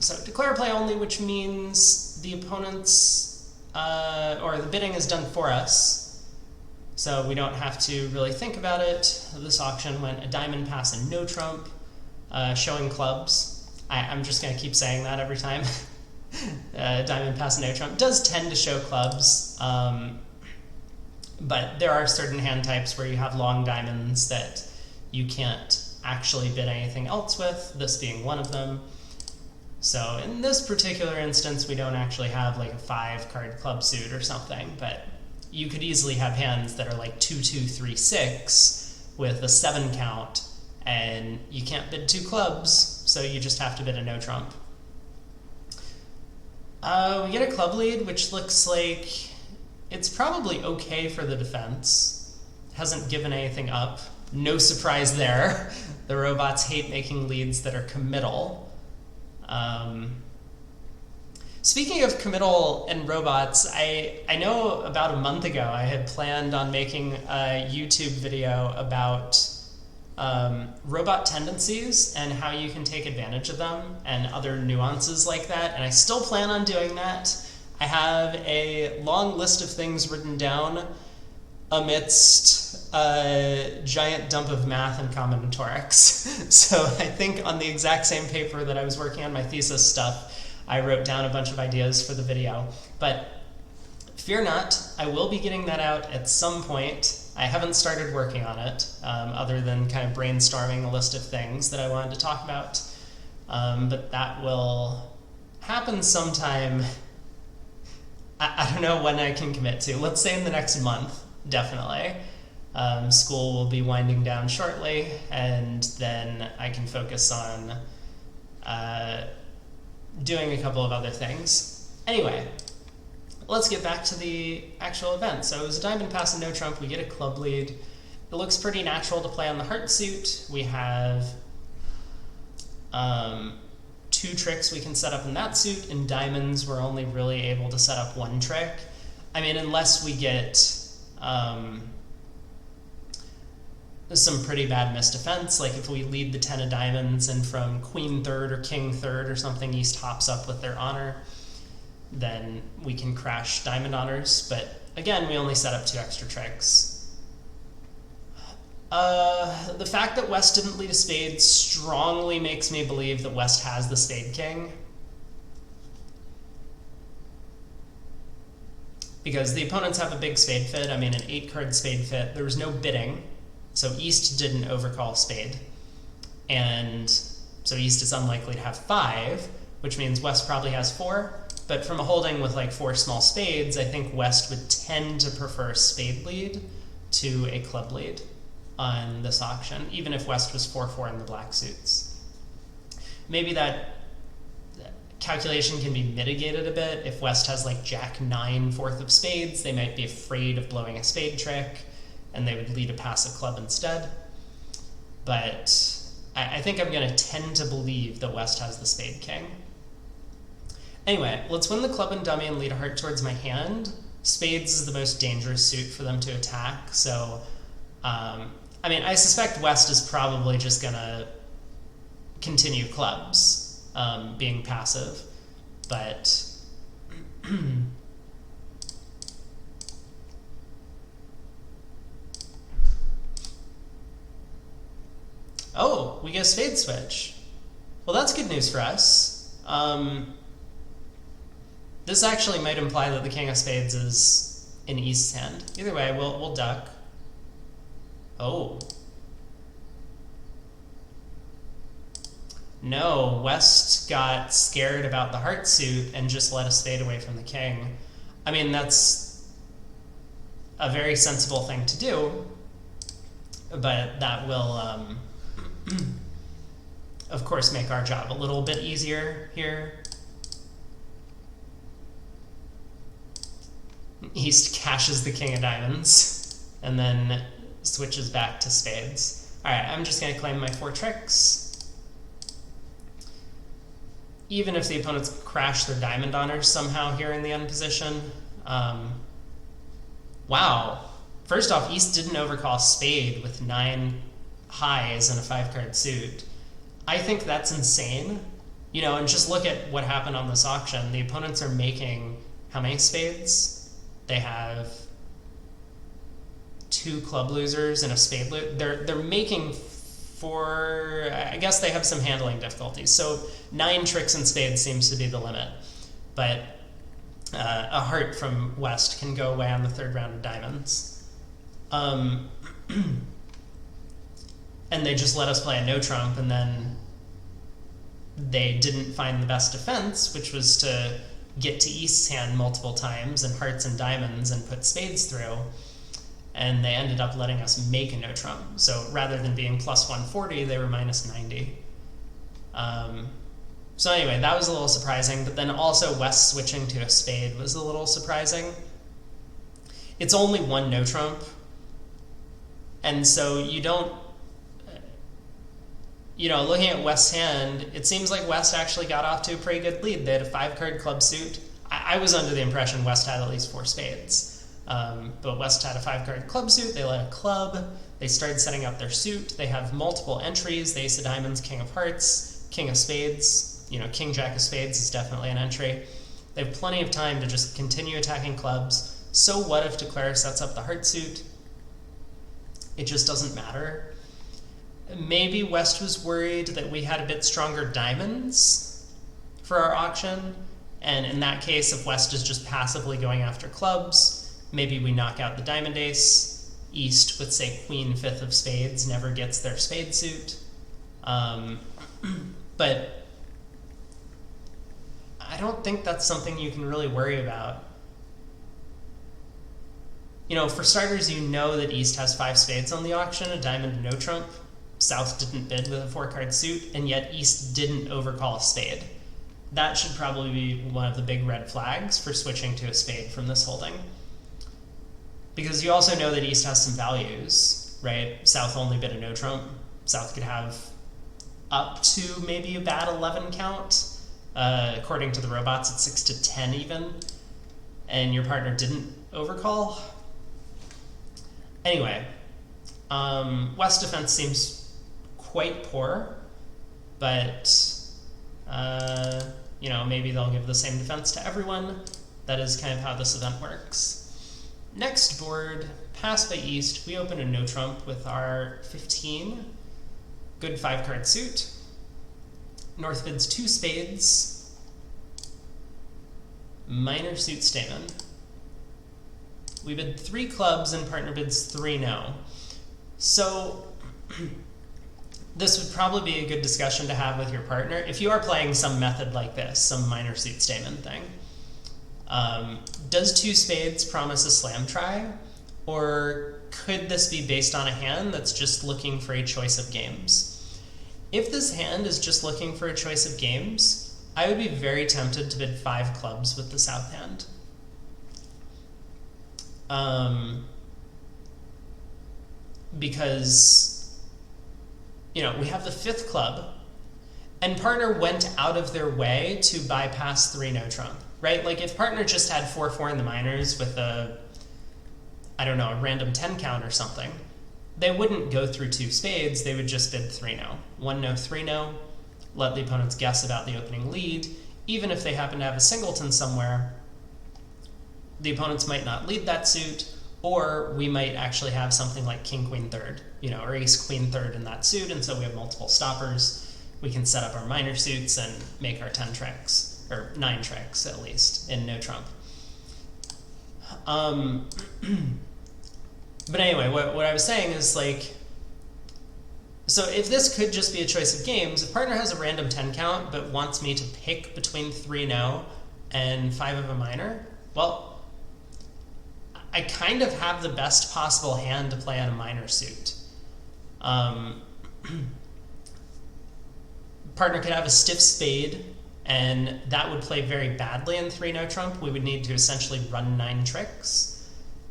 So declare play only, which means the opponent's, or the bidding is done for us. So we don't have to really think about it. This auction went a diamond pass and no trump, showing clubs. I'm just going to keep saying that every time. Diamond pass and no trump does tend to show clubs, but there are certain hand types where you have long diamonds that you can't actually bid anything else with, this being one of them. So in this particular instance, we don't actually have like a 5-card club suit or something, but you could easily have hands that are like 2-2-3-6 with a 7 count, and you can't bid 2 clubs, so you just have to bid a no trump. We get a club lead, which looks like it's probably okay for the defense. Hasn't given anything up. No surprise there. The robots hate making leads that are committal. Speaking of committal and robots, I know about a month ago I had planned on making a YouTube video about robot tendencies and how you can take advantage of them and other nuances like that, and I still plan on doing that. I have a long list of things written down amidst a giant dump of math and combinatorics. So I think on the exact same paper that I was working on my thesis stuff, I wrote down a bunch of ideas for the video. But fear not, I will be getting that out at some point. I haven't started working on it, other than kind of brainstorming a list of things that I wanted to talk about. But that will happen sometime. I don't know when I can commit to. Let's say in the next month, definitely. School will be winding down shortly, and then I can focus on doing a couple of other things. Anyway, let's get back to the actual event. So it was a diamond pass and no trump. We get a club lead. It looks pretty natural to play on the heart suit. We have 2 tricks we can set up in that suit. In diamonds, we're only really able to set up 1 trick. I mean, unless we get some pretty bad misdefense, like if we lead the 10 of diamonds and from queen third or king third or something, East hops up with their honor, then we can crash diamond honors. But again, we only set up 2 extra tricks. The fact that West didn't lead a spade strongly makes me believe that West has the spade king, because the opponents have a big spade fit. I mean, an 8-card spade fit. There was no bidding, so East didn't overcall spade, and so East is unlikely to have 5, which means West probably has 4. But from a holding with like 4 small spades, I think West would tend to prefer spade lead to a club lead on this auction, even if West was 4-4 in the black suits. Maybe that calculation can be mitigated a bit. If West has like Jack-9 fourth of spades, they might be afraid of blowing a spade trick, and they would lead a passive club instead. But I think I'm going to tend to believe that West has the spade king. Anyway, let's win the club and dummy and lead a heart towards my hand. Spades is the most dangerous suit for them to attack, so I mean, I suspect West is probably just going to continue clubs, being passive, but oh, we get a spade switch. Well, that's good news for us. This actually might imply that the king of spades is in East's hand. Either way, we'll duck. Oh. No, West got scared about the heart suit and just let a spade away from the king. I mean, that's a very sensible thing to do, but that will, of course, make our job a little bit easier here. East cashes the king of diamonds and then switches back to spades. All right, I'm just going to claim my 4 tricks. Even if the opponents crash their diamond honors somehow here in the end position. Wow. First off, East didn't overcall spade with 9 highs and a 5-card suit. I think that's insane. And just look at what happened on this auction. The opponents are making how many spades? They have 2 club losers and a spade they're making for, I guess they have some handling difficulties. So 9 tricks and spades seems to be the limit. But a heart from West can go away on the 3rd round of diamonds. And they just let us play a no trump, and then they didn't find the best defense, which was to get to East's hand multiple times and hearts and diamonds and put spades through. And they ended up letting us make a no trump. So rather than being plus 140, they were minus 90. So anyway, that was a little surprising. But then also West switching to a spade was a little surprising. It's only 1 no trump. And so you don't, looking at West's hand, it seems like West actually got off to a pretty good lead. They had a 5-card club suit. I was under the impression West had at least 4 spades. But West had a 5-card club suit. They led a club. They started setting up their suit. They have multiple entries: the ace of diamonds, king of hearts, king of spades. King jack of spades is definitely an entry. They have plenty of time to just continue attacking clubs. So what if Declare sets up the heart suit? It just doesn't matter. Maybe West was worried that we had a bit stronger diamonds for our auction, and in that case, if West is just passively going after clubs, maybe we knock out the diamond ace. East with, say, queen 5th of spades never gets their spade suit. But I don't think that's something you can really worry about. For starters, that East has 5 spades on the auction, a diamond, no trump. South didn't bid with a 4-card suit, and yet East didn't overcall a spade. That should probably be one of the big red flags for switching to a spade from this holding. Because you also know that East has some values, right? South only bid a no trump. South could have up to maybe a bad 11 count. According to the robots, it's 6 to 10 even. And your partner didn't overcall. Anyway, West defense seems quite poor, but maybe they'll give the same defense to everyone. That is kind of how this event works. Next board, pass by East. We open a no trump with our 15. Good 5-card suit. North bids 2 spades. Minor suit statement. We bid 3 clubs and partner bids 3 no. So this would probably be a good discussion to have with your partner if you are playing some method like this, some minor suit statement thing. Does 2 spades promise a slam try? Or could this be based on a hand that's just looking for a choice of games? If this hand is just looking for a choice of games, I would be very tempted to bid 5 clubs with the south hand. Because, we have the 5th club, and partner went out of their way to bypass 3 no trump, right? Like if partner just had 4-4 in the minors with a random 10 count or something, they wouldn't go through 2 spades, they would just bid 3 no. 1 no, 3 no, let the opponents guess about the opening lead. Even if they happen to have a singleton somewhere, the opponents might not lead that suit, or we might actually have something like king, queen, third, or ace, queen, third in that suit, and so we have multiple stoppers. We can set up our minor suits and make our 10 tricks, or 9 tricks at least, in no trump. But anyway, what I was saying is so if this could just be a choice of games, if partner has a random 10 count but wants me to pick between 3 no and 5 of a minor, well, I kind of have the best possible hand to play on a minor suit. Partner could have a stiff spade, and that would play very badly in 3 no trump. We would need to essentially run 9 tricks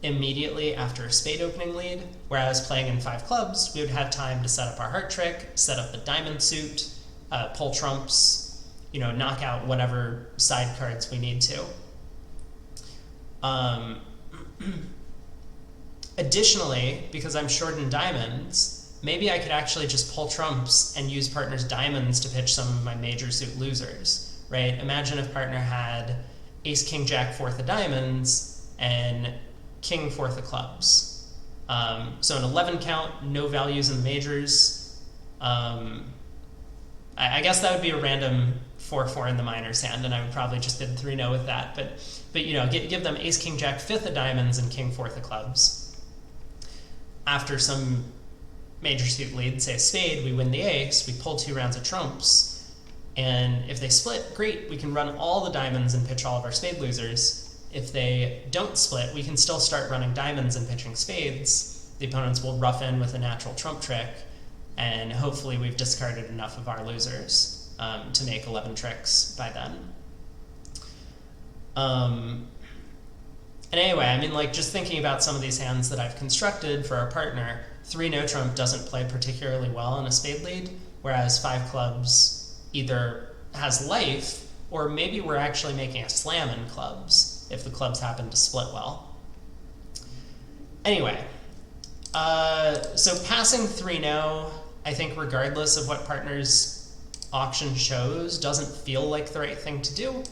immediately after a spade opening lead, whereas playing in 5 clubs, we would have time to set up our heart trick, set up the diamond suit, pull trumps, knock out whatever side cards we need to. Additionally, because I'm short in diamonds, maybe I could actually just pull trumps and use partner's diamonds to pitch some of my major suit losers, right? Imagine if partner had ace, king, jack, fourth of diamonds, and king, fourth of clubs. So an 11 count, no values in the majors. I guess that would be a random 4-4 in the minor's hand, and I would probably just bid 3-0 with that. But you know, give them ace, king, jack, fifth of diamonds, and king, fourth of clubs. After some major suit lead, say a spade, we win the ace, we pull 2 rounds of trumps, and if they split, great, we can run all the diamonds and pitch all of our spade losers. If they don't split, we can still start running diamonds and pitching spades. The opponents will rough in with a natural trump trick, and hopefully we've discarded enough of our losers to make 11 tricks by then. And anyway, I mean, like, just thinking about some of these hands that I've constructed for our partner, 3 no trump doesn't play particularly well in a spade lead, whereas 5 clubs either has life, or maybe we're actually making a slam in clubs if the clubs happen to split well. Anyway, so passing 3-0, I think regardless of what partner's auction shows, doesn't feel like the right thing to do.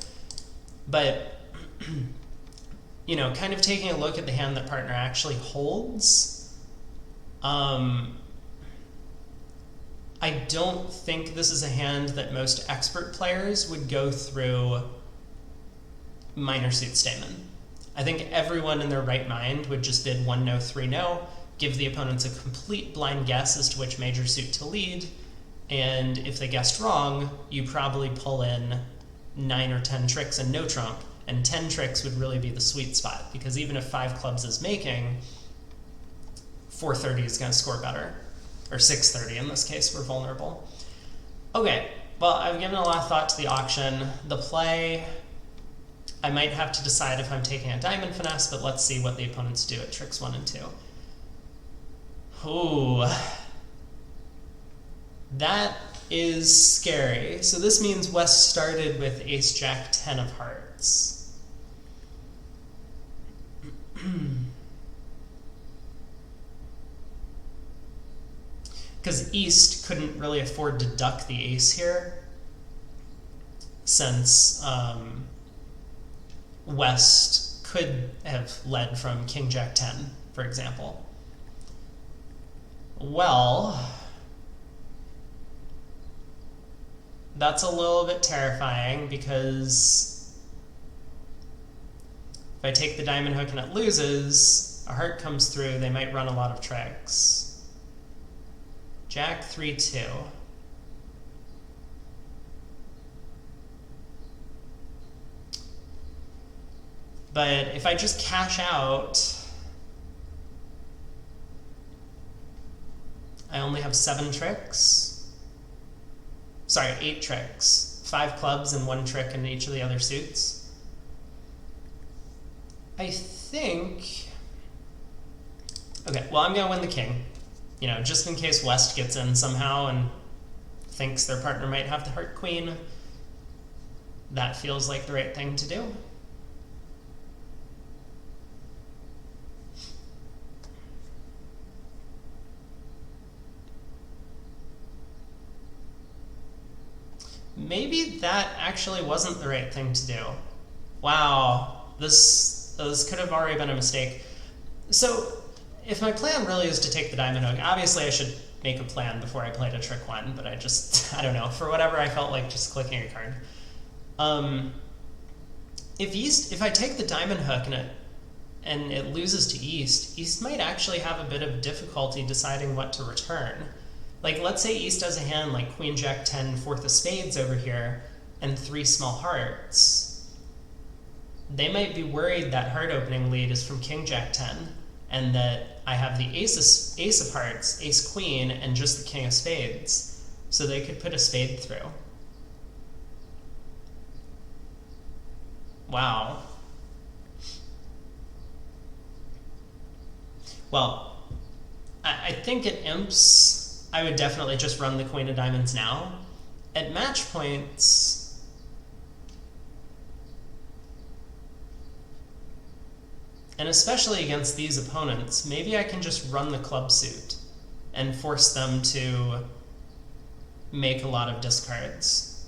But, you know, kind of taking a look at the hand that partner actually holds, I don't think this is a hand that most expert players would go through minor suit stamen. I think everyone in their right mind would just bid 1-0, 3-0, give the opponents a complete blind guess as to which major suit to lead, and if they guessed wrong, you probably pull in 9 or 10 tricks and no trump, and 10 tricks would really be the sweet spot, because even if 5 clubs is making, 430 is going to score better, or 630 in this case, we're vulnerable. Okay, well, I've given a lot of thought to the auction. The play, I might have to decide if I'm taking a diamond finesse, but let's see what the opponents do at tricks 1 and 2. Ooh, that is scary. So this means West started with ace, jack, 10 of hearts. Because East couldn't really afford to duck the ace here, since West could have led from king, jack, 10, for example. Well, that's a little bit terrifying, because if I take the diamond hook and it loses, a heart comes through, they might run a lot of tricks. Jack 3-2. But if I just cash out, I only have 7 tricks. Sorry, 8 tricks. 5 clubs and 1 trick in each of the other suits. I think... Okay, well, I'm going to win the king. You know, just in case West gets in somehow and thinks their partner might have the heart queen. That feels like the right thing to do. Maybe that actually wasn't the right thing to do. Wow, this could have already been a mistake. So, if my plan really is to take the diamond hook, obviously I should make a plan before I played a trick 1, but I just, I don't know, for whatever I felt like just clicking a card. If I take the diamond hook and it loses to East, East might actually have a bit of difficulty deciding what to return. Like, let's say East has a hand like queen, jack, 10, fourth of spades over here, and 3 small hearts. They might be worried that heart opening lead is from king, jack, 10, and that I have the ace of hearts, ace, queen, and just the king of spades. So they could put a spade through. Wow. Well, I think at imps, I would definitely just run the queen of diamonds now. At match points, and especially against these opponents, maybe I can just run the club suit and force them to make a lot of discards.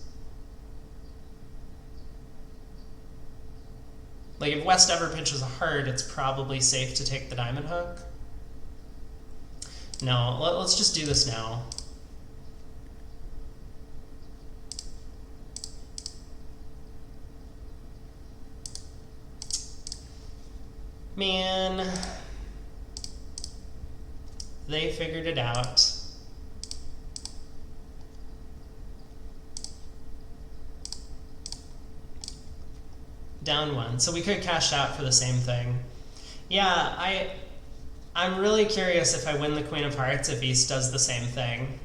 Like, if West ever pitches a heart, it's probably safe to take the diamond hook. No, let's just do this now. Man, they figured it out. Down one. So we could cash out for the same thing. Yeah, I'm really curious if I win the Queen of Hearts if East does the same thing.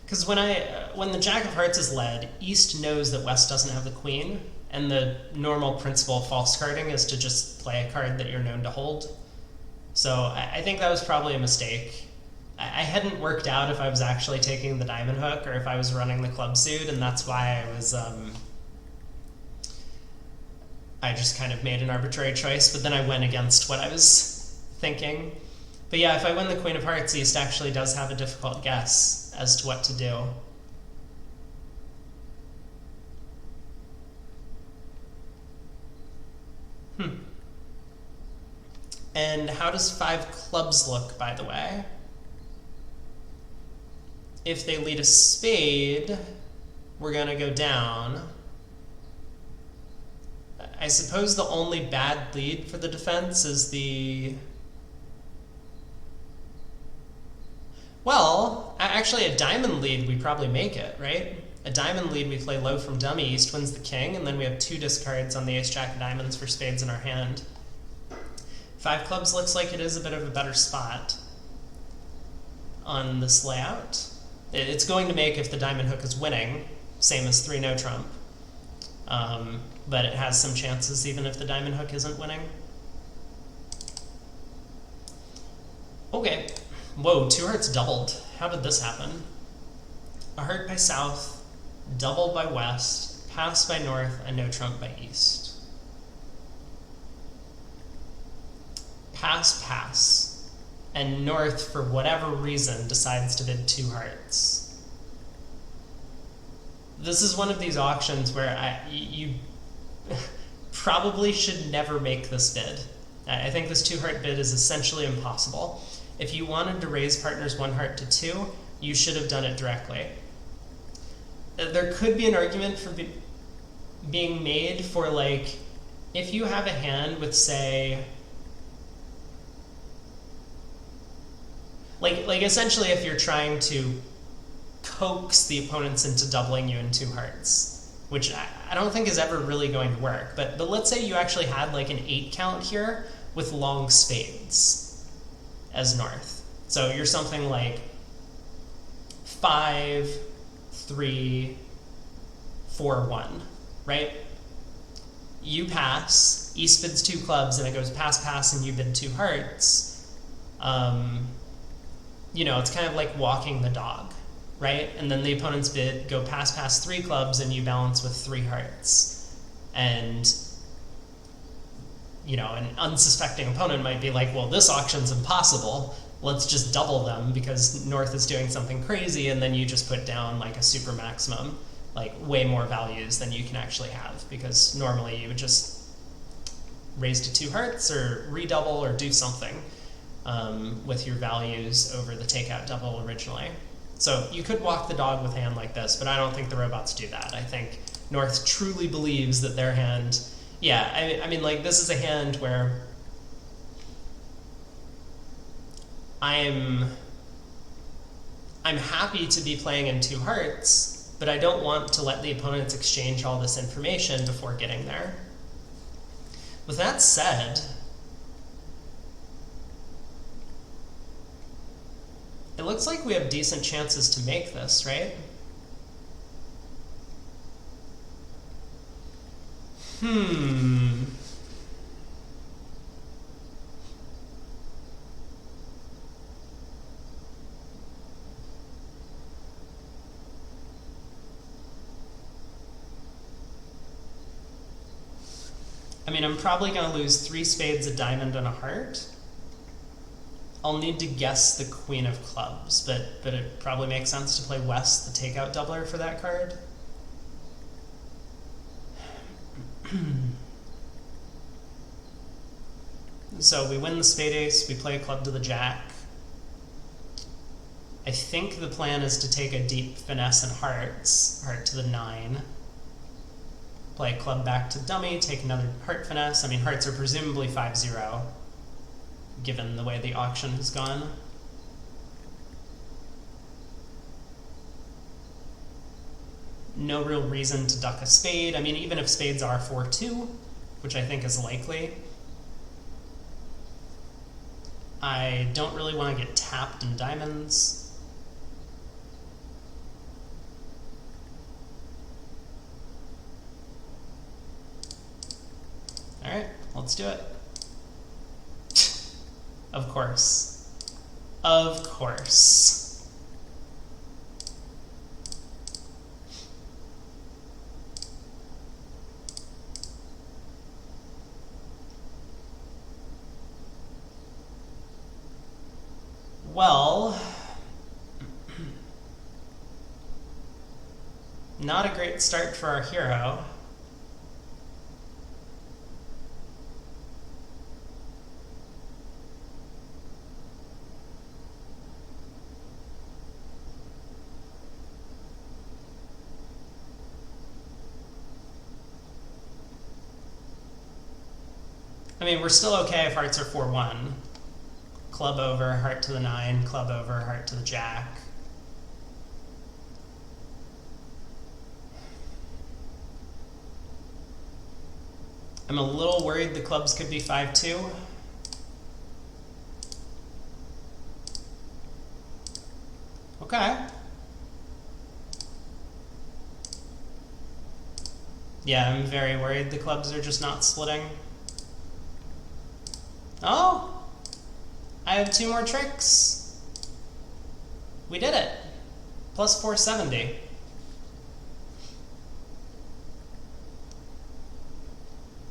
Because when the Jack of Hearts is led, East knows that West doesn't have the Queen, and the normal principle of false carding is to just play a card that you're known to hold. So I think that was probably a mistake. I hadn't worked out if I was actually taking the diamond hook or if I was running the club suit, and that's why I just kind of made an arbitrary choice, but then I went against what I was thinking. But yeah, if I win the Queen of Hearts, East actually does have a difficult guess as to what to do. And how does 5 clubs look, by the way? If they lead a spade, we're going to go down. I suppose the only bad lead for the defense is the... Well, actually a diamond lead, we probably make it, right? A diamond lead, we play low from dummy, East wins the king, and then we have 2 discards on the ace-jack of diamonds for spades in our hand. 5 clubs looks like it is a bit of a better spot on this layout. It's going to make if the diamond hook is winning, same as 3 no trump. But it has some chances even if the diamond hook isn't winning. Okay. Whoa, 2 hearts doubled. How did this happen? A heart by south, doubled by west, pass by north, and no trump by east. Pass, pass. And north, for whatever reason, decides to bid 2 hearts. This is one of these auctions where you probably should never make this bid. I think this 2 heart bid is essentially impossible. If you wanted to raise partners 1 heart to 2, you should have done it directly. There could be an argument for being made for, like, if you have a hand with, say, like essentially if you're trying to coax the opponents into doubling you in 2 hearts, which I don't think is ever really going to work. But let's say you actually had like an 8 count here with long spades as north. So you're something like 5, 3, 4, 1, right? You pass, East bids 2 clubs, and it goes pass, pass, and you bid 2 hearts. You know, it's kind of like walking the dog, right? And then the opponent's bid go pass, pass 3 clubs, and you balance with 3 hearts. And, you know, an unsuspecting opponent might be like, well, this auction's impossible. Let's just double them because North is doing something crazy, and then you just put down like a super maximum, like way more values than you can actually have, because normally you would just raise to 2 hearts or redouble or do something with your values over the takeout double originally. So you could walk the dog with a hand like this, but I don't think the robots do that. I think North truly believes that their hand, yeah, I mean, like, this is a hand where I'm happy to be playing in 2 hearts, but I don't want to let the opponents exchange all this information before getting there. With that said, it looks like we have decent chances to make this, right? I mean, I'm probably going to lose 3 spades, a diamond, and a heart. I'll need to guess the queen of clubs, but it probably makes sense to play West, the takeout doubler, for that card. So we win the spade ace, we play a club to the jack. I think the plan is to take a deep finesse and hearts, heart to the 9. Play a club back to dummy, take another heart finesse. I mean, hearts are presumably 5-0, given the way the auction has gone. No real reason to duck a spade. I mean, even if spades are 4-2, which I think is likely, I don't really want to get tapped in diamonds. All right, let's do it. Of course. Of course. Well, not a great start for our hero. I mean, we're still okay if hearts are 4-1. Club over, heart to the 9, club over, heart to the jack. I'm a little worried the clubs could be 5-2. Okay. Yeah, I'm very worried the clubs are just not splitting. Oh! I have 2 more tricks. We did it. Plus 470.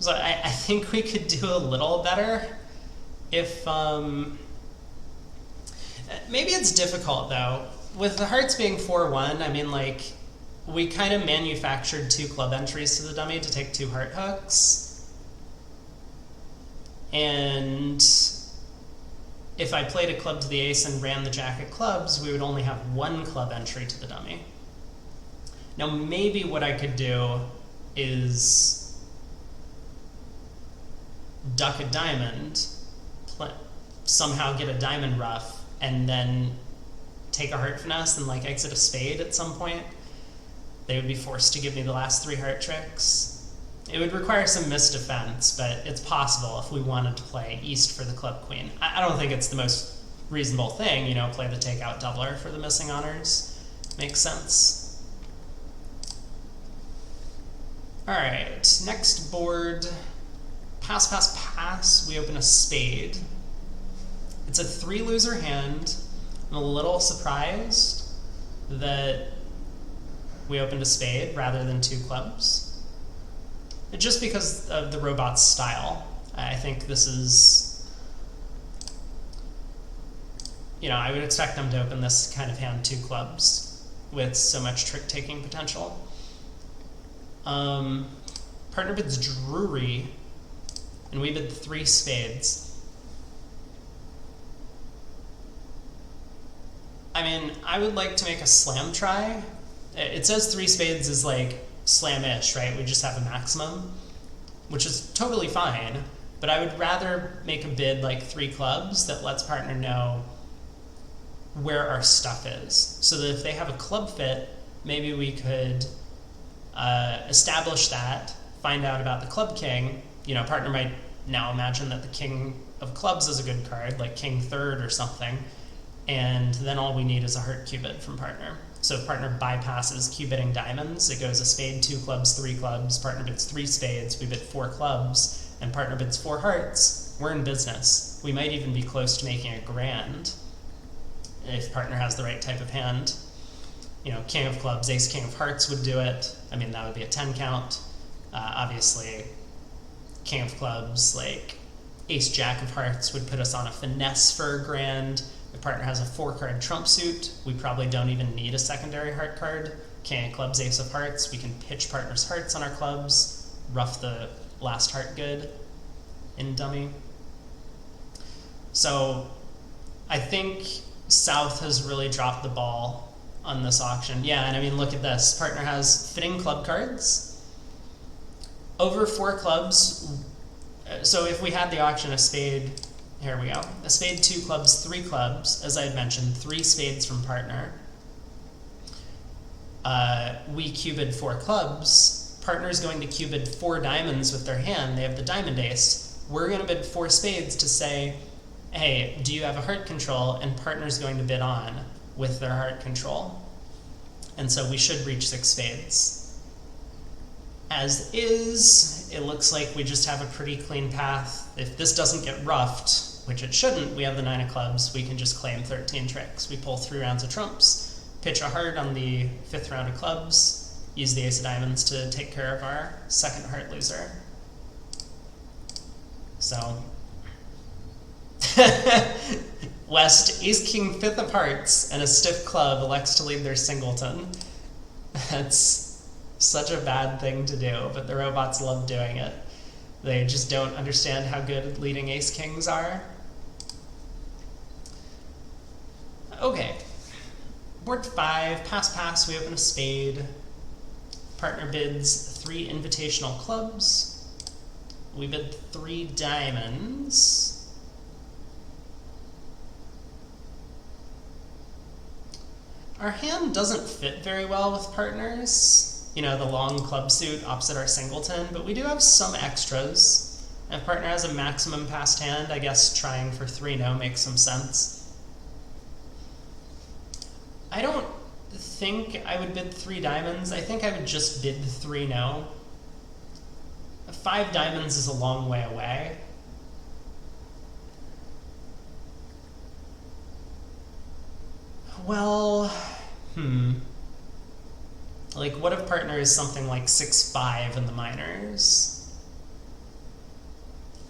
So I think we could do a little better if, maybe it's difficult though. With the hearts being 4-1, I mean, like, we kind of manufactured 2 club entries to the dummy to take 2 heart hooks. And if I played a club to the ace and ran the jack of clubs, we would only have 1 club entry to the dummy. Now maybe what I could do is duck a diamond, somehow get a diamond ruff, and then take a heart finesse and like exit a spade at some point. They would be forced to give me the last 3 heart tricks. It would require some misdefense, but it's possible if we wanted to play east for the club queen. I don't think it's the most reasonable thing, you know, play the takeout doubler for the missing honors. Makes sense. All right, next board, pass, pass, pass. We open a spade. It's a 3-loser hand. I'm a little surprised that we opened a spade rather than 2 clubs. Just because of the robot's style. I think this is, you know, I would expect them to open this kind of hand 2 clubs with so much trick-taking potential. Partner bids Drury, and we bid 3 spades. I mean, I would like to make a slam try. It says 3 spades is like slam-ish, right? We just have a maximum, which is totally fine, but I would rather make a bid like 3 clubs that lets partner know where our stuff is, so that if they have a club fit, maybe we could establish that, find out about the club king. You know, partner might now imagine that the king of clubs is a good card, like king 3rd or something, and then all we need is a heart cubit from partner. So if partner bypasses cubiting diamonds, it goes a spade, 2 clubs, 3 clubs, partner bids 3 spades, we bid 4 clubs, and partner bids 4 hearts, we're in business. We might even be close to making a grand if partner has the right type of hand. You know, king of clubs, ace, king of hearts would do it. I mean, that would be a 10 count. Obviously, king of clubs, like, Ace Jack of Hearts would put us on a finesse for a grand. If partner has a 4-card trump suit, we probably don't even need a secondary heart card. King of Clubs, Ace of Hearts, we can pitch partner's hearts on our clubs, rough the last heart good in dummy. So I think South has really dropped the ball on this auction. Yeah, and I mean, look at this. Partner has fitting club cards. Over 4 clubs. So if we had the auction a spade, here we go. A spade, 2 clubs, 3 clubs, as I had mentioned, 3 spades from partner. We cubed 4 clubs. Partner's going to cubed 4 diamonds with their hand. They have the diamond ace. We're going to bid 4 spades to say, hey, do you have a heart control? And partner's going to bid on with their heart control. And so we should reach 6 spades. As is, it looks like we just have a pretty clean path. If this doesn't get roughed, which it shouldn't, we have the 9 of clubs, we can just claim 13 tricks. We pull 3 rounds of trumps, pitch a heart on the 5th round of clubs, use the ace of diamonds to take care of our second heart loser. So, West, ace king 5th of hearts, and a stiff club elects to lead their singleton. That's such a bad thing to do, but the robots love doing it. They just don't understand how good leading ace kings are. Okay. Board 5, pass, we open a spade. Partner bids 3 invitational clubs. We bid 3 diamonds. Our hand doesn't fit very well with partners. You know, the long club suit opposite our singleton, but we do have some extras. If partner has a maximum passed hand, I guess trying for 3 no makes some sense. I don't think I would bid 3 diamonds. I think I would just bid 3 no. 5 diamonds is a long way away. Well, like, what if partner is something like 6-5 in the minors?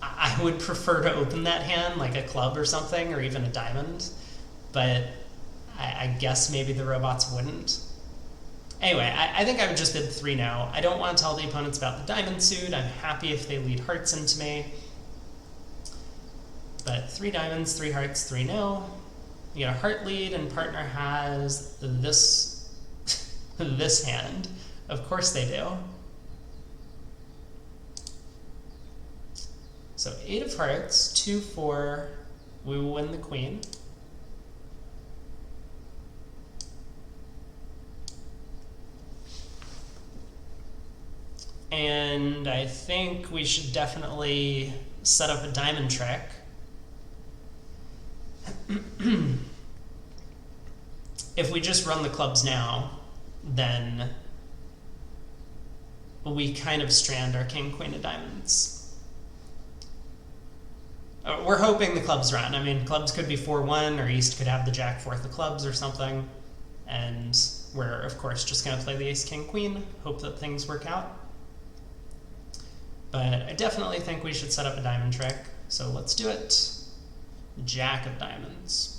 I would prefer to open that hand, like a club or something, or even a diamond, but I guess maybe the robots wouldn't. Anyway, I think I would just bid 3 no. I don't want to tell the opponents about the diamond suit. I'm happy if they lead hearts into me. But 3 diamonds, 3 hearts, 3 no. You get a heart lead, and partner has this this hand. Of course they do. So 8 of hearts, 2-4, we will win the queen. And I think we should definitely set up a diamond trick. If we just run the clubs now, then we kind of strand our king, queen of diamonds. We're hoping the clubs run. I mean, clubs could be 4-1, or East could have the jack 4th of clubs or something. And we're, of course, just going to play the ace, king, queen, hope that things work out. But I definitely think we should set up a diamond trick, so let's do it. Jack of diamonds.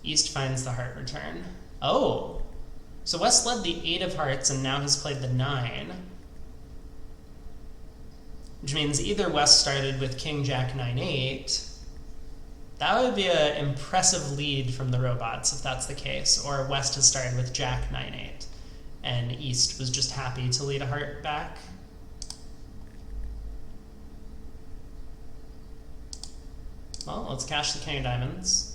East finds the heart return. Oh! So West led the 8 of hearts and now has played the 9. Which means either West started with king, jack, 9, 8. That would be an impressive lead from the robots if that's the case. Or West has started with jack, 9, 8. And East was just happy to lead a heart back. Well, let's cash the king of diamonds.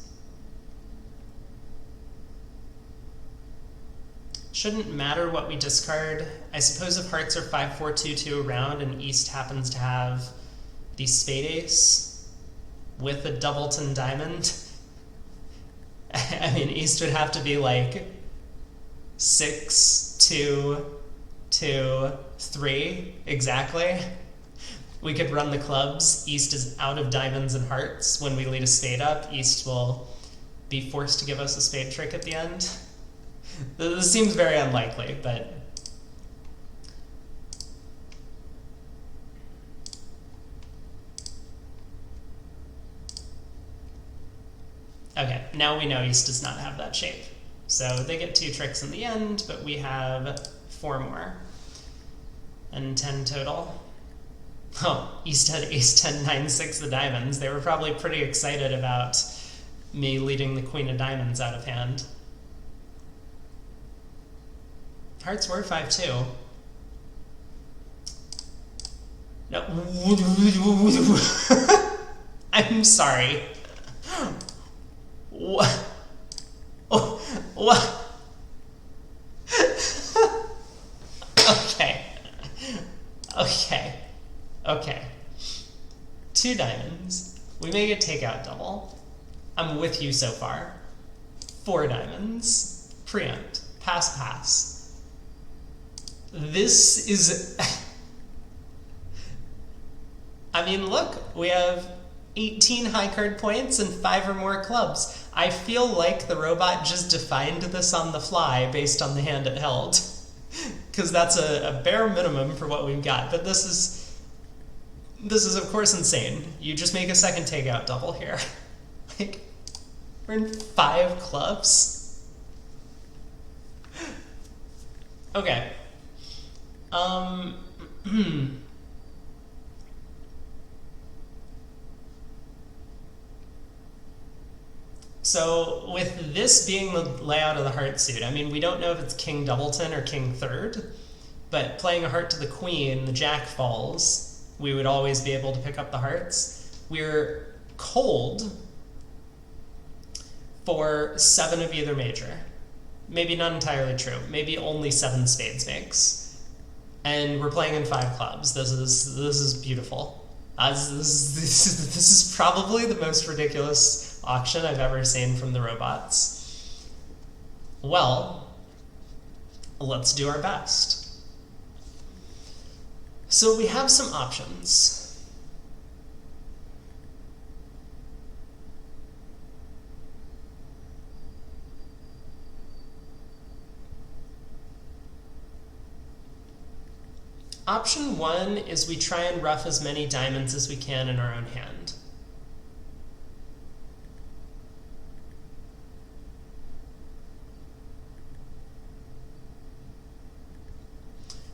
Shouldn't matter what we discard. I suppose if hearts are 5-4-2-2 around and East happens to have the spade ace with a doubleton diamond, I mean, East would have to be like 6-2-2-3 exactly. We could run the clubs. East is out of diamonds and hearts. When we lead a spade up, East will be forced to give us a spade trick at the end. This seems very unlikely, but... Okay, now we know East does not have that shape. So they get 2 tricks in the end, but we have 4 more. And 10 total. Oh, East had ace 10, 9, 6 of diamonds. They were probably pretty excited about me leading the queen of diamonds out of hand. Hearts were 5-2. No. I'm sorry. What? Oh, what? Okay. Okay. Okay. 2 diamonds. We make a takeout double. I'm with you so far. 4 diamonds. Preempt. Pass, pass. This is... I mean, look, we have 18 high card points and 5 or more clubs. I feel like the robot just defined this on the fly based on the hand it held. Because that's a bare minimum for what we've got. But this is of course insane. You just make a second takeout double here. Like, we're in 5 clubs. Okay. So with this being the layout of the heart suit, I mean, we don't know if it's king doubleton or king third, but playing a heart to the queen, the jack falls, we would always be able to pick up the hearts. We're cold for 7 of either major. Maybe not entirely true. Maybe only 7 spades makes. And we're playing in 5 clubs. This is beautiful. This is probably the most ridiculous auction I've ever seen from the robots. Well, let's do our best. So we have some options. Option 1 is we try and ruff as many diamonds as we can in our own hand.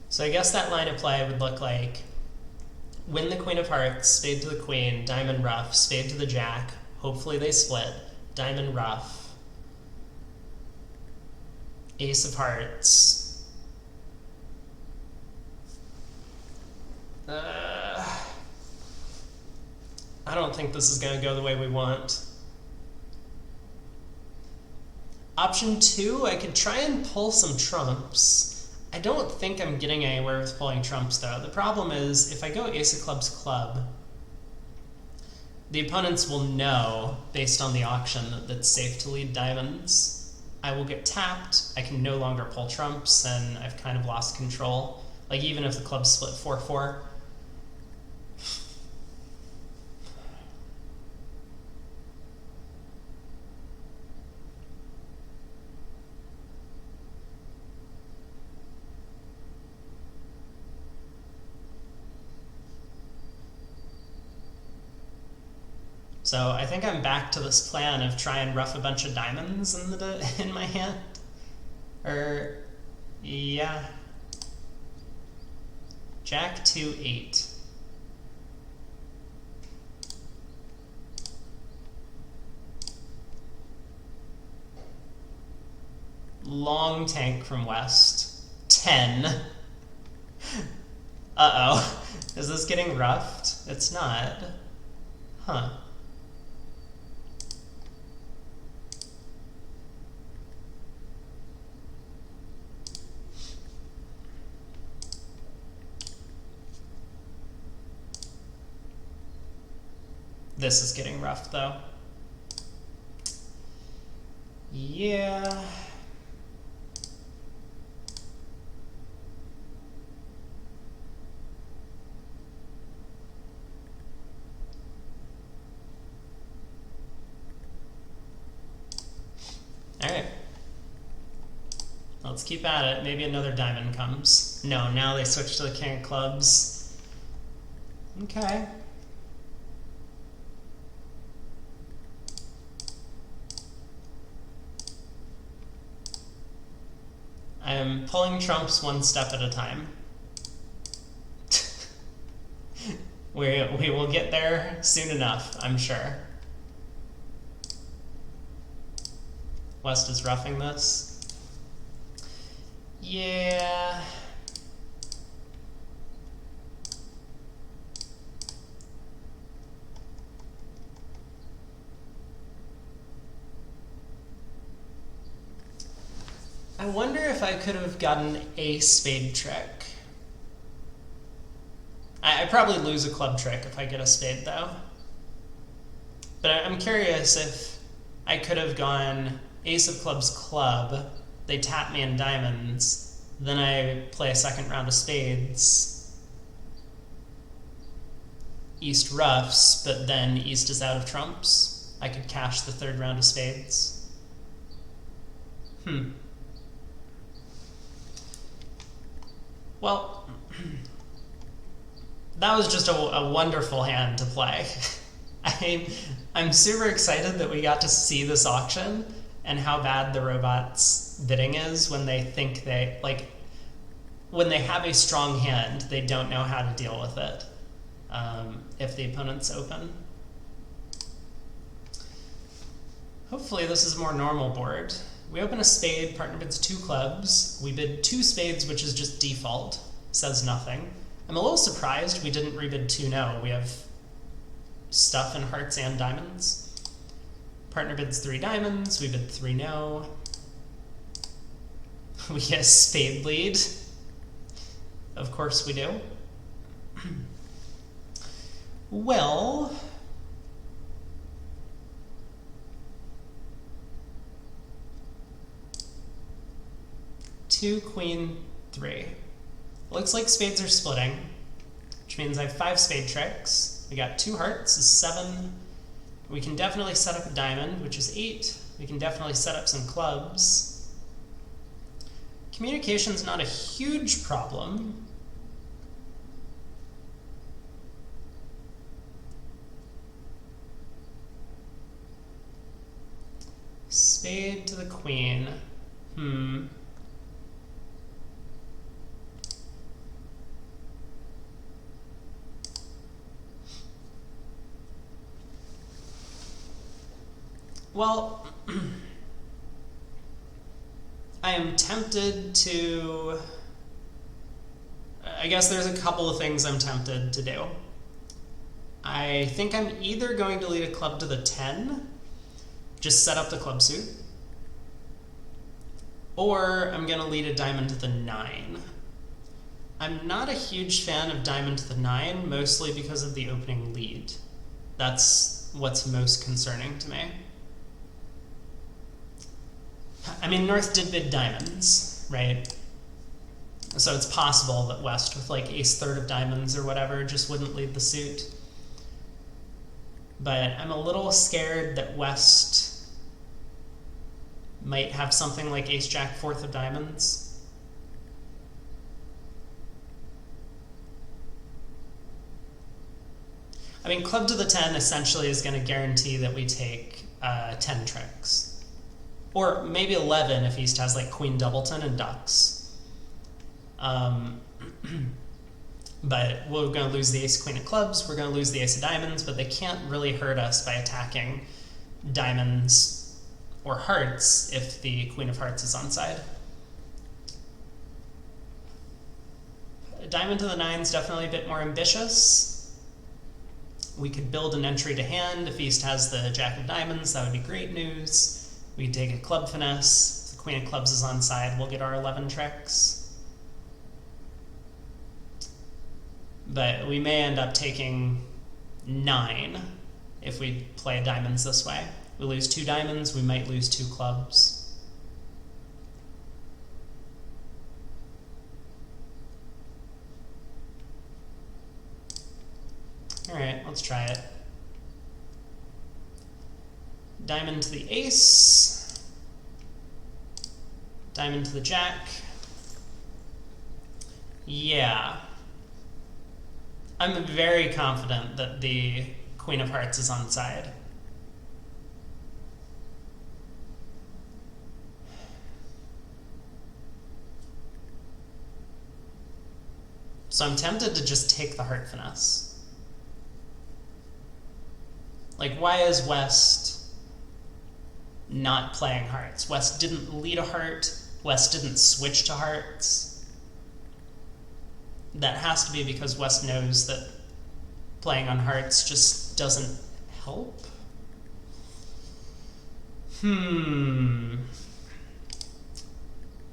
So I guess that line of play would look like win the queen of hearts, spade to the queen, diamond ruff, spade to the jack, hopefully they split, diamond ruff, ace of hearts. I don't think this is going to go the way we want. Option 2, I could try and pull some trumps. I don't think I'm getting anywhere with pulling trumps, though. The problem is, if I go ace of clubs club, the opponents will know, based on the auction, that it's safe to lead diamonds. I will get tapped, I can no longer pull trumps, and I've kind of lost control. Like, even if the clubs split 4-4. So I think I'm back to this plan of try and ruff a bunch of diamonds in my hand. Yeah. Jack 2-8. Long tank from west. 10. Uh-oh. Is this getting roughed? It's not. Huh. This is getting rough, though. Yeah. Let's keep at it. Maybe another diamond comes. No, now they switch to the king of clubs. Okay. I am pulling trumps one step at a time. We will get there soon enough, I'm sure. West is roughing this. Yeah. I wonder if I could have gotten a spade trick. I probably lose a club trick if I get a spade, though. But I'm curious if I could have gone ace of clubs club, they tap me in diamonds, then I play a second round of spades, East roughs, but then East is out of trumps. I could cash the third round of spades. Well, that was just a wonderful hand to play. I'm super excited that we got to see this auction and how bad the robot's bidding is when they think they, like, when they have a strong hand, they don't know how to deal with it if the opponent's open. Hopefully this is a more normal board. We open a spade, partner bids 2 clubs. We bid 2 spades, which is just default, says nothing. I'm a little surprised we didn't rebid 2 no. We have stuff in hearts and diamonds. Partner bids 3 diamonds, we bid 3 no. We get a spade lead. Of course we do. Well, two, queen, 3. Looks like spades are splitting, which means I have 5 spade tricks. We got 2 hearts is 7. We can definitely set up a diamond, which is 8. We can definitely set up some clubs. Communication's not a huge problem. Spade to the queen. Well, I am tempted to... I guess there's a couple of things I'm tempted to do. I think I'm either going to lead a club to the 10, just set up the club suit, or I'm going to lead a diamond to the 9. I'm not a huge fan of diamond to the 9, mostly because of the opening lead. That's what's most concerning to me. I mean, North did bid diamonds, right? So it's possible that West, with like ace third of diamonds or whatever, just wouldn't lead the suit. But I'm a little scared that West might have something like ace jack fourth of diamonds. I mean, club to the 10 essentially is going to guarantee that we take 10 tricks. Or maybe 11 if East has like queen doubleton and ducks. But we're going to lose the ace queen of clubs, we're going to lose the ace of diamonds, but they can't really hurt us by attacking diamonds or hearts if the queen of hearts is onside. A diamond to the 9 is definitely a bit more ambitious. We could build an entry to hand. If East has the jack of diamonds, that would be great news. We take a club finesse. If the queen of clubs is onside, we'll get our 11 tricks. But we may end up taking 9 if we play diamonds this way. We lose 2 diamonds, we might lose 2 clubs. All right, let's try it. Diamond to the ace. Diamond to the jack. Yeah. I'm very confident that the Queen of Hearts is on side. So I'm tempted to just take the heart finesse. Like, why is West not playing hearts? West didn't lead a heart. West didn't switch to hearts. That has to be because West knows that playing on hearts just doesn't help.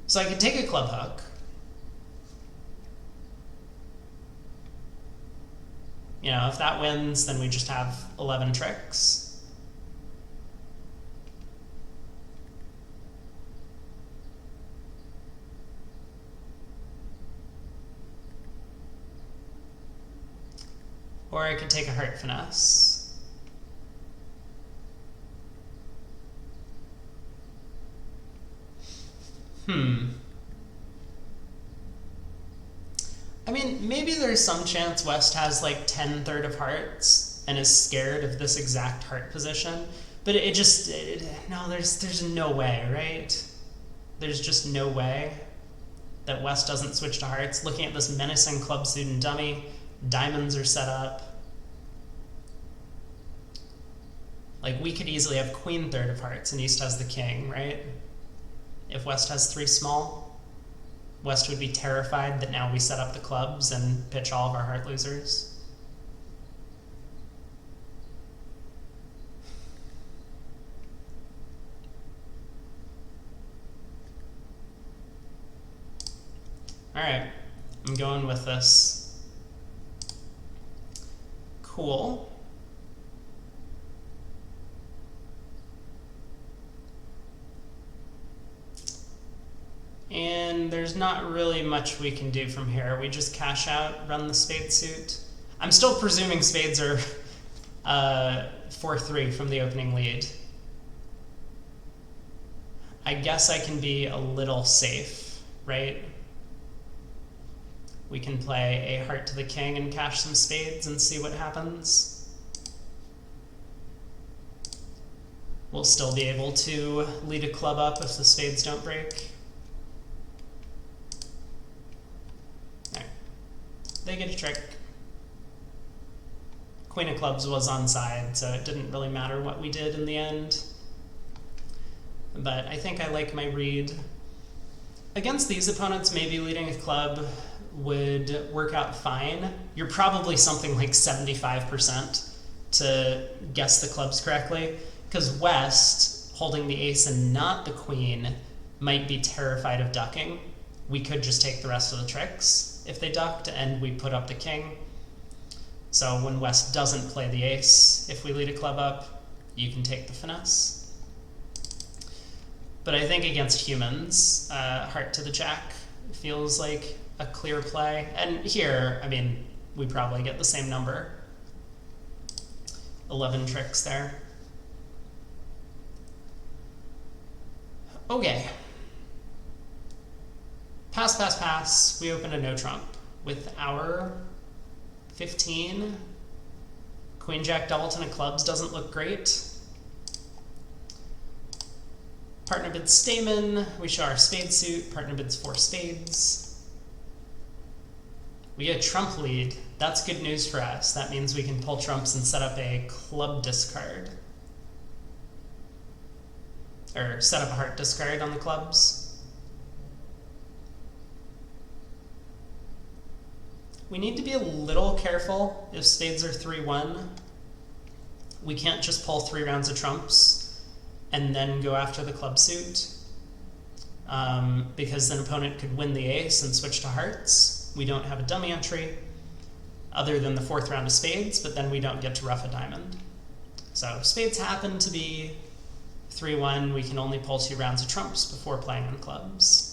So I could take a club hook. You know, if that wins, then we just have 11 tricks. Or I could take a heart finesse. I mean, maybe there's some chance West has like 10 third of hearts and is scared of this exact heart position, but no, there's no way, right? There's just no way that West doesn't switch to hearts. Looking at this menacing club suit and dummy, diamonds are set up. Like, we could easily have queen third of hearts and East has the king, right? If West has 3 small, West would be terrified that now we set up the clubs and pitch all of our heart losers. All right, I'm going with this. Cool. And there's not really much we can do from here. We just cash out, run the spade suit. I'm still presuming spades are 4-3 from the opening lead. I guess I can be a little safe, right? We can play a heart to the king and cash some spades and see what happens. We'll still be able to lead a club up if the spades don't break. They get a trick. Queen of clubs was on side, so it didn't really matter what we did in the end. But I think I like my read. Against these opponents, maybe leading a club would work out fine. You're probably something like 75% to guess the clubs correctly, because West, holding the ace and not the queen, might be terrified of ducking. We could just take the rest of the tricks if they ducked and we put up the king. So when West doesn't play the ace, if we lead a club up, you can take the finesse. But I think against humans, heart to the jack feels like a clear play. And here, I mean, we probably get the same number. 11 tricks there. Okay. Pass, pass, pass. We open a no trump with our 15. Queen jack doubleton of clubs doesn't look great. Partner bids Stamen. We show our spade suit. Partner bids 4 spades. We get a trump lead. That's good news for us. That means we can pull trumps and set up a club discard. Or set up a heart discard on the clubs. We need to be a little careful if spades are 3-1. We can't just pull 3 rounds of trumps and then go after the club suit, because an opponent could win the ace and switch to hearts. We don't have a dummy entry other than the 4th round of spades, but then we don't get to rough a diamond. So if spades happen to be 3-1, we can only pull 2 rounds of trumps before playing on clubs.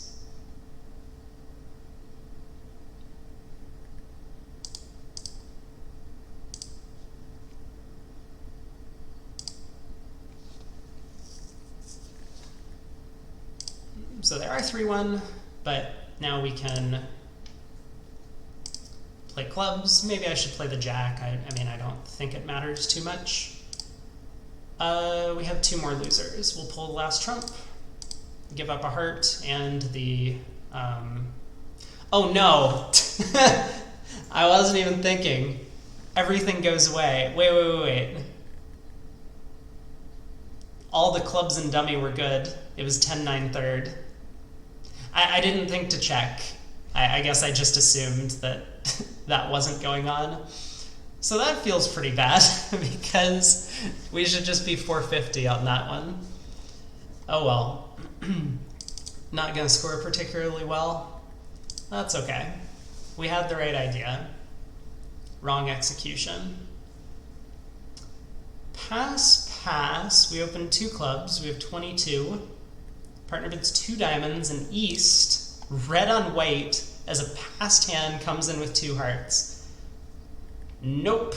So they are 3-1, but now we can play clubs. Maybe I should play the jack. I mean, I don't think it matters too much. We have 2 more losers. We'll pull the last trump, give up a heart, and the... oh no! I wasn't even thinking. Everything goes away. Wait. All the clubs and dummy were good. It was 10-9 third. I didn't think to check. I guess I just assumed that that wasn't going on. So that feels pretty bad because we should just be 450 on that one. Oh well. Not gonna score particularly well. That's okay. We had the right idea. Wrong execution. Pass. We opened 2 clubs. We have 22. Partner bids 2 diamonds, and east, red on white, as a passed hand comes in with 2 hearts. Nope.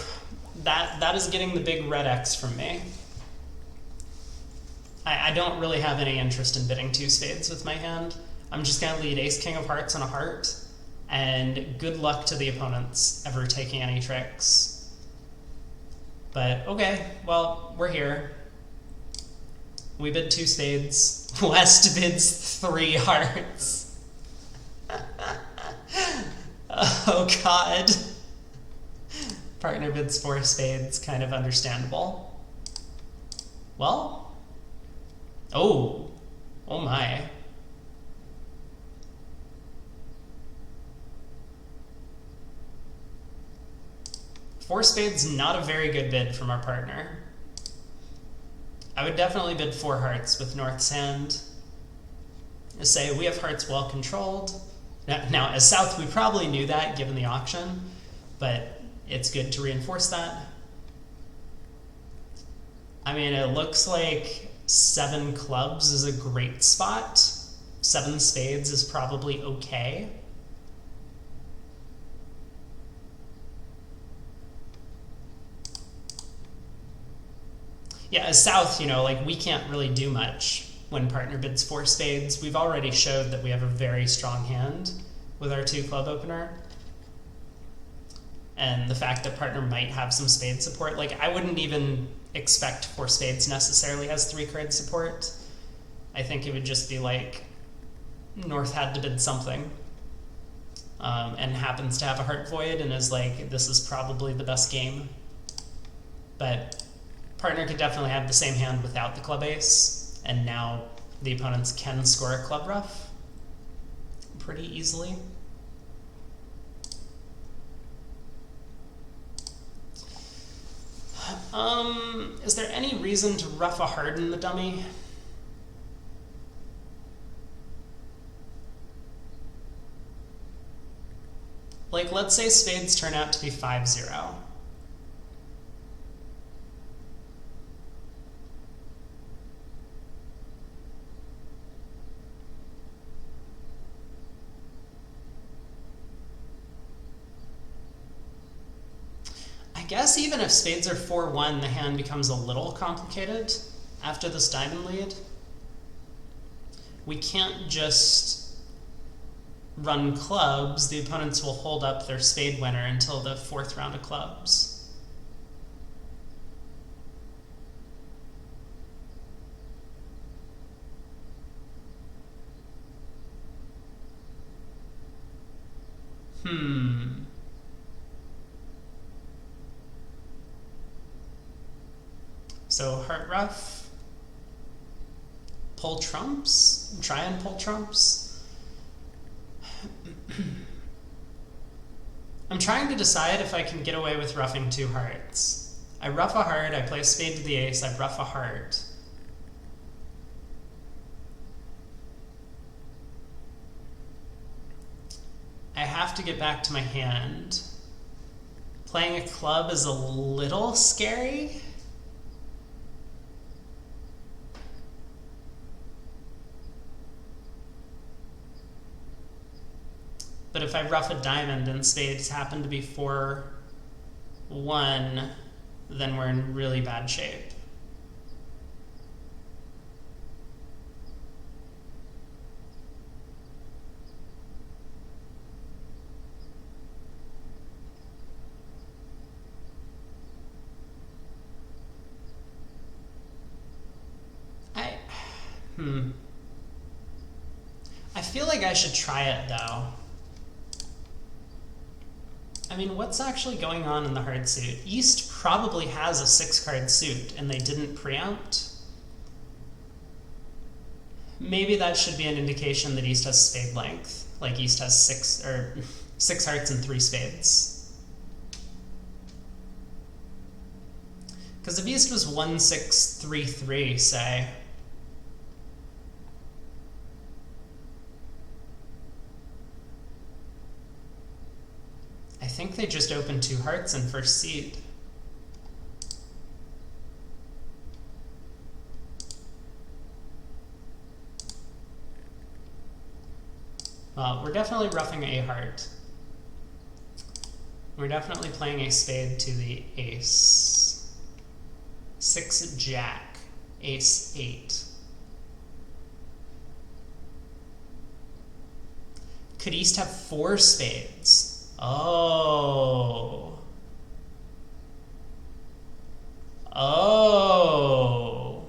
That is getting the big red X from me. I don't really have any interest in bidding 2 spades with my hand. I'm just going to lead ace king of hearts on a heart, and good luck to the opponents ever taking any tricks. But okay, well, we're here. We bid 2 spades. West bids 3 hearts. Oh god. Partner bids 4 spades, kind of understandable. Well, oh my. Four spades, not a very good bid from our partner. I would definitely bid 4 hearts with North's hand. Say, we have hearts well controlled. Now, as South, we probably knew that given the auction, but it's good to reinforce that. I mean, it looks like 7 clubs is a great spot. 7 spades is probably okay. Yeah, as South, like we can't really do much when partner bids 4 spades. We've already showed that we have a very strong hand with our 2 club opener. And the fact that partner might have some spade support, like I wouldn't even expect 4 spades necessarily has 3 card support. I think it would just be like North had to bid something and happens to have a heart void and is like, this is probably the best game. But partner could definitely have the same hand without the club ace, and now the opponents can score a club ruff pretty easily. Is there any reason to ruff a heart in the dummy? Like, let's say spades turn out to be 5-0. I guess even if spades are 4-1, the hand becomes a little complicated after this diamond lead. We can't just run clubs. The opponents will hold up their spade winner until the 4th round of clubs. So heart ruff, pull trumps, try and pull trumps. I'm trying to decide if I can get away with ruffing 2 hearts. I ruff a heart, I play a spade to the ace, I ruff a heart. I have to get back to my hand. Playing a club is a little scary. But if I ruff a diamond and spades happen to be 4-1, then we're in really bad shape. I feel like I should try it though. I mean, what's actually going on in the hard suit? East probably has a 6-card suit and they didn't preempt. Maybe that should be an indication that East has spade length. Like East has 6 hearts and 3 spades. Because if East was 1-6-3-3, say, I think they just opened 2 hearts in first seed. Well, we're definitely roughing a heart. We're definitely playing a spade to the ace. 6 jack, ace 8. Could East have 4 spades? Oh. Oh.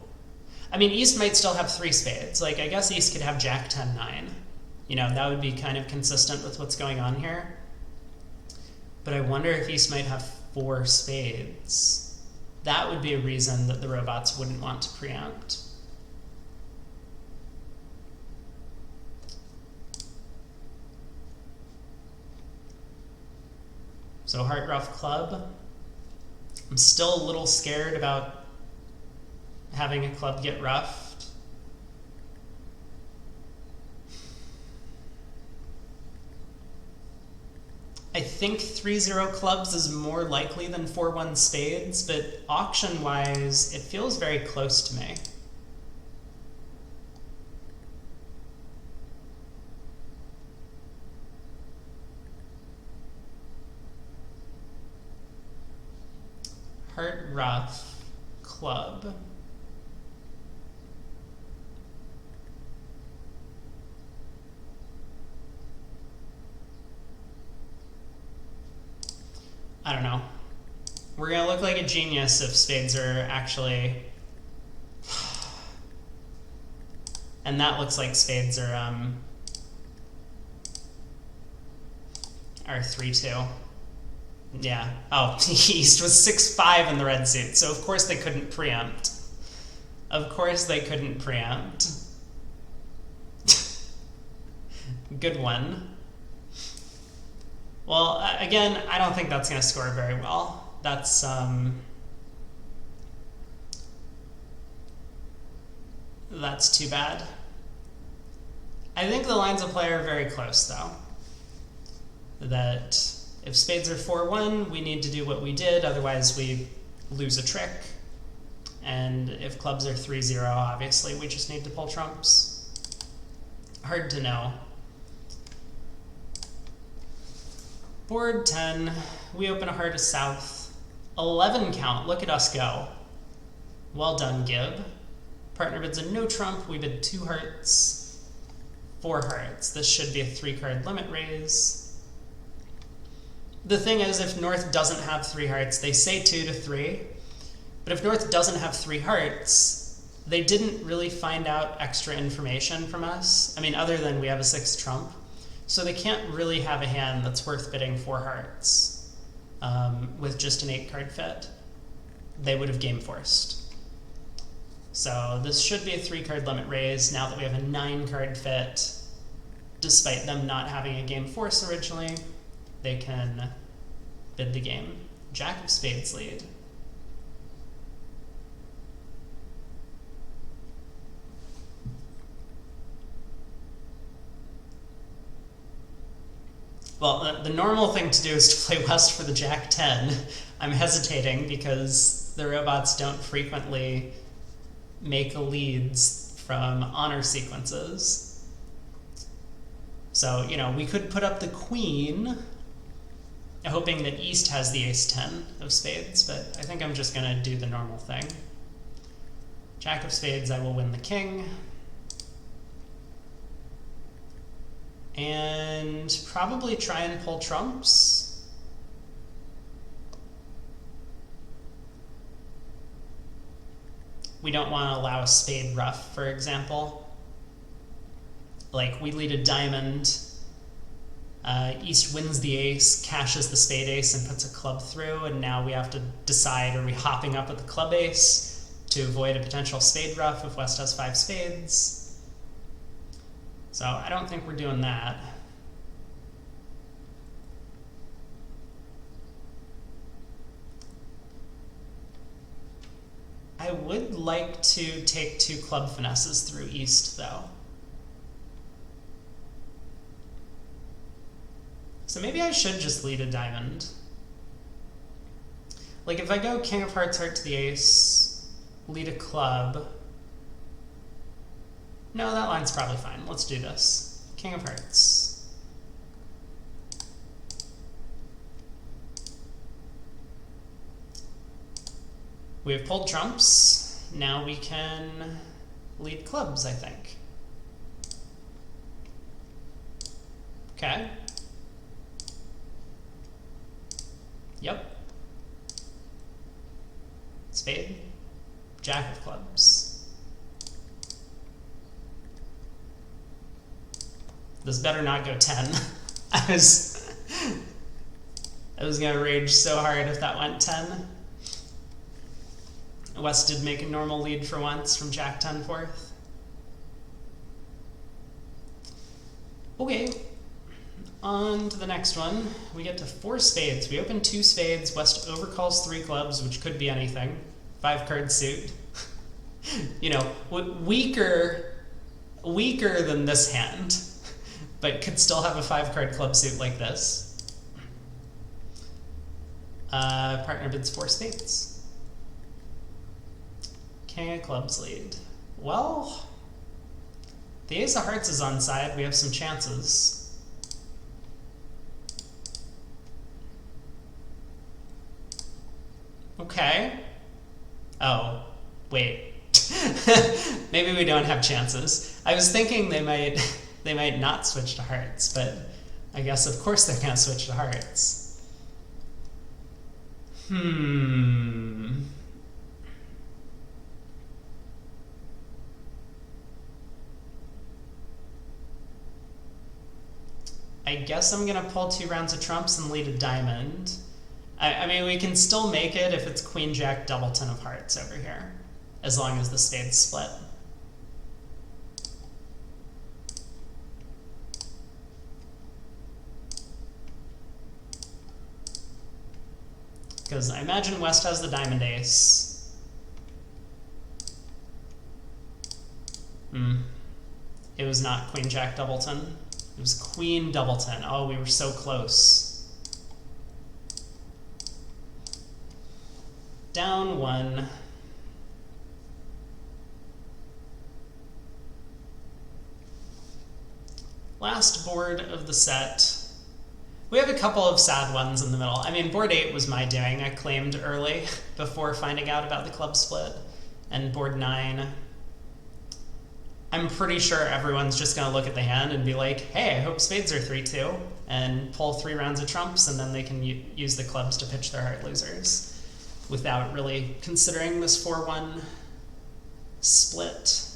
I mean, East might still have 3 spades. Like, I guess East could have jack 10 9. You know, that would be kind of consistent with what's going on here. But I wonder if East might have 4 spades. That would be a reason that the robots wouldn't want to preempt. So heart rough club. I'm still a little scared about having a club get roughed. I think 3-0 clubs is more likely than 4-1 spades, but auction-wise, it feels very close to me. Heart rough club. I don't know. We're gonna look like a genius if spades are actually... And that looks like spades are 3-2. Yeah. Oh, East was 6-5 in the red suit, so of course they couldn't preempt. Of course they couldn't preempt. Good one. Well, again, I don't think that's going to score very well. That's too bad. I think the lines of play are very close, though. That if spades are 4-1, we need to do what we did, otherwise we lose a trick. And if clubs are 3-0, obviously we just need to pull trumps. Hard to know. Board 10, we open a heart of south. 11 count, look at us go. Well done, Gib. Partner bids a no trump, we bid 2 hearts, 4 hearts. This should be a 3-card limit raise. The thing is, if North doesn't have 3 hearts, they say 2 to 3, but if North doesn't have 3 hearts, they didn't really find out extra information from us. I mean, other than we have a 6 trump. So they can't really have a hand that's worth bidding 4 hearts with just an 8-card fit. They would have game forced. So this should be a 3-card limit raise now that we have a 9-card fit. Despite them not having a game force originally, they can bid the game. Jack of spades lead. Well, the normal thing to do is to play West for the Jack 10. I'm hesitating because the robots don't frequently make leads from honor sequences. So, you know, we could put up the queen, hoping that East has the ace 10 of spades, but I think I'm just going to do the normal thing. Jack of spades, I will win the king. And probably try and pull trumps. We don't want to allow a spade ruff, for example. like we lead a diamond, East wins the ace, cashes the spade ace, and puts a club through, and now we have to decide, are we hopping up at the club ace to avoid a potential spade ruff if West has 5 spades? So I don't think we're doing that. I would like to take 2 club finesses through East, though. So maybe I should just lead a diamond. Like if I go king of hearts, heart to the ace, lead a club. No, that line's probably fine. Let's do this. King of hearts. We have pulled trumps. Now we can lead clubs, I think. Okay. Yep. Spade. Jack of clubs. This better not go 10. I was gonna rage so hard if that went 10. West did make a normal lead for once from Jack 10 fourth. Okay, on to the next one. We get to 4 spades. We open 2 spades. West overcalls 3 clubs, which could be anything. 5 card suit. You know, weaker than this hand, but could still have a 5 card club suit like this. Partner bids 4 spades. King of clubs lead. Well, the ace of hearts is on side. We have some chances. Okay. Oh, wait. Maybe we don't have chances. I was thinking they might not switch to hearts, but I guess of course they're gonna switch to hearts. I guess I'm gonna pull 2 rounds of trumps and lead a diamond. I mean, we can still make it if it's queen jack doubleton of hearts over here, as long as the spade's split. Because I imagine West has the diamond ace. It was not queen jack doubleton. It was queen doubleton. Oh, we were so close. Down 1. Last board of the set. We have a couple of sad ones in the middle. I mean, board 8 was my doing. I claimed early before finding out about the club split. And board 9. I'm pretty sure everyone's just going to look at the hand and be like, hey, I hope spades are 3-2, and pull 3 rounds of trumps, and then they can use the clubs to pitch their heart losers without really considering this 4-1 split.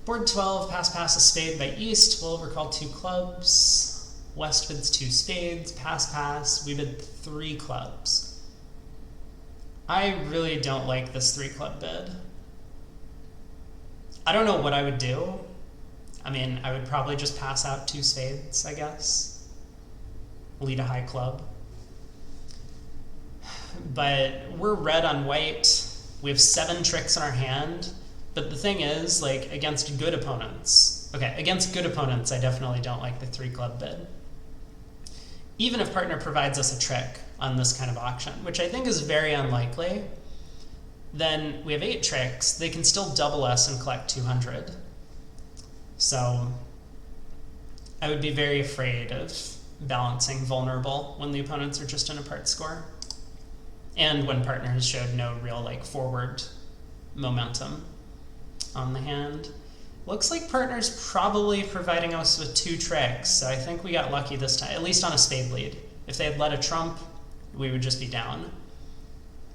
Board 12, pass a spade by East. We'll overcall 2 clubs. West bids 2 spades, pass. We bid 3 clubs. I really don't like this 3 club bid. I don't know what I would do. I mean, I would probably just pass out 2 spades, I guess. Lead a high club. But we're red on white. We have 7 tricks in our hand. But the thing is, like, against good opponents. Okay, against good opponents, I definitely don't like the 3 club bid. Even if partner provides us a trick on this kind of auction, which I think is very unlikely, then we have 8 tricks. They can still double us and collect 200. So I would be very afraid of balancing vulnerable when the opponents are just in a part score, and when partner has showed no real like forward momentum on the hand. Looks like partner's probably providing us with 2 tricks, so I think we got lucky this time, at least on a spade lead. If they had led a trump, we would just be down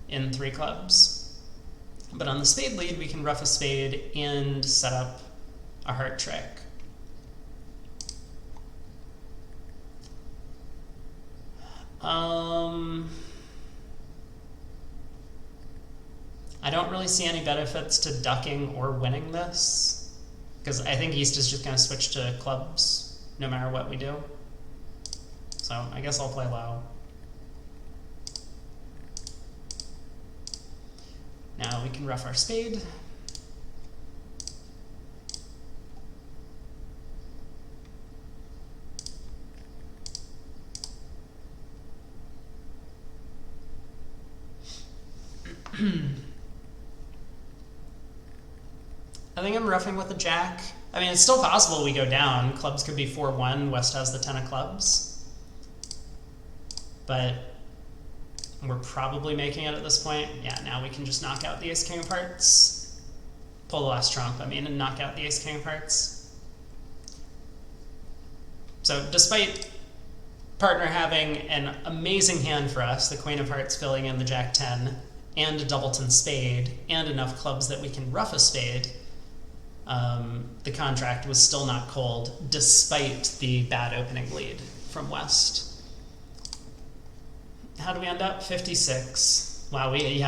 in 3 clubs. But on the spade lead, we can ruff a spade and set up a heart trick. I don't really see any benefits to ducking or winning this, because I think East is just going to switch to clubs no matter what we do. So I guess I'll play low. Now we can rough our spade. I think I'm roughing with the jack. I mean, it's still possible we go down. Clubs could be 4-1. West has the 10 of clubs. But we're probably making it at this point. Yeah, now we can just knock out the ace-king of hearts. Pull the last trump, I mean, and knock out the ace-king of hearts. So despite partner having an amazing hand for us, the queen of hearts filling in the jack-10, and a doubleton spade, and enough clubs that we can rough a spade, the contract was still not cold, despite the bad opening lead from West. How do we end up? 56. Wow, we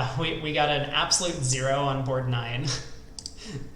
got an absolute 0 on board 9.